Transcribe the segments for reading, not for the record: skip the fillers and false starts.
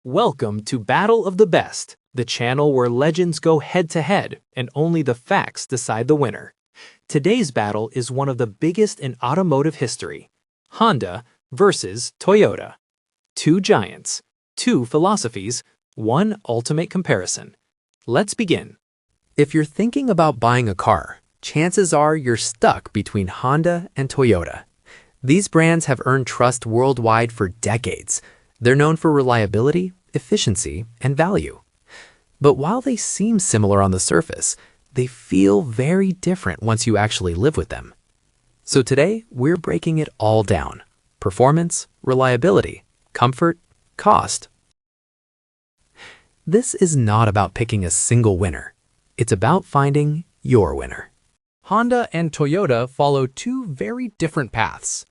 Welcome to Battle of the Best, the channel where legends go head-to-head and only the facts decide the winner. Today's battle is one of the biggest in automotive history. Honda versus Toyota. Two giants, two philosophies, one ultimate comparison. Let's begin. If you're thinking about buying a car, chances are you're stuck between Honda and Toyota. These brands have earned trust worldwide for decades. They're known for reliability, efficiency, and value. But while they seem similar on the surface, they feel very different once you actually live with them. So today, we're breaking it all down. Performance, reliability, comfort, cost. This is not about picking a single winner. It's about finding your winner. Honda and Toyota follow two very different paths.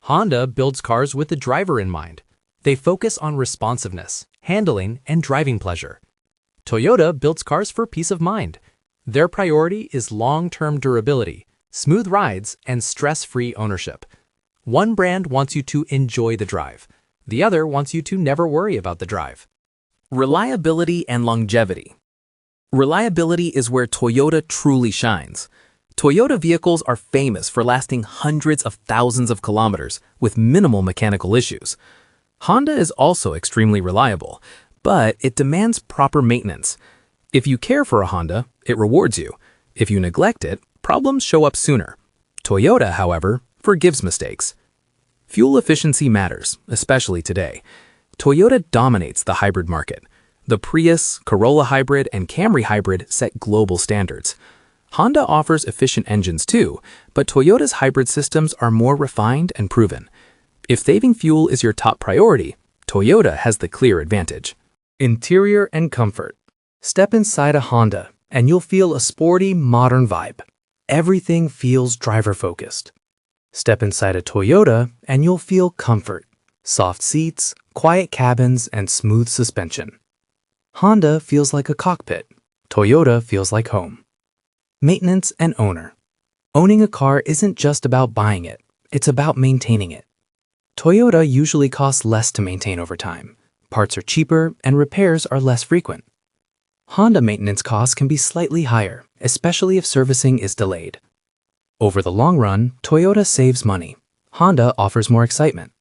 Honda builds cars with the driver in mind. They focus on responsiveness, handling, and driving pleasure. Toyota builds cars for peace of mind. Their priority is long-term durability, smooth rides, and stress-free ownership. One brand wants you to enjoy the drive. The other wants you to never worry about the drive. Reliability and longevity. Reliability is where Toyota truly shines. Toyota vehicles are famous for lasting hundreds of thousands of kilometers with minimal mechanical issues. Honda is also extremely reliable, but it demands proper maintenance. If you care for a Honda, it rewards you. If you neglect it, problems show up sooner. Toyota, however, forgives mistakes. Fuel efficiency matters, especially today. Toyota dominates the hybrid market. The Prius, Corolla Hybrid, and Camry Hybrid set global standards. Honda offers efficient engines too, but Toyota's hybrid systems are more refined and proven. If saving fuel is your top priority, Toyota has the clear advantage. Interior and comfort. Step inside a Honda, and you'll feel a sporty, modern vibe. Everything feels driver-focused. Step inside a Toyota, and you'll feel comfort. Soft seats, quiet cabins, and smooth suspension. Honda feels like a cockpit. Toyota feels like home. Maintenance and owner. Owning a car isn't just about buying it, it's about maintaining it. Toyota usually costs less to maintain over time. Parts are cheaper and repairs are less frequent. Honda maintenance costs can be slightly higher, especially if servicing is delayed. Over the long run, Toyota saves money. Honda offers more excitement.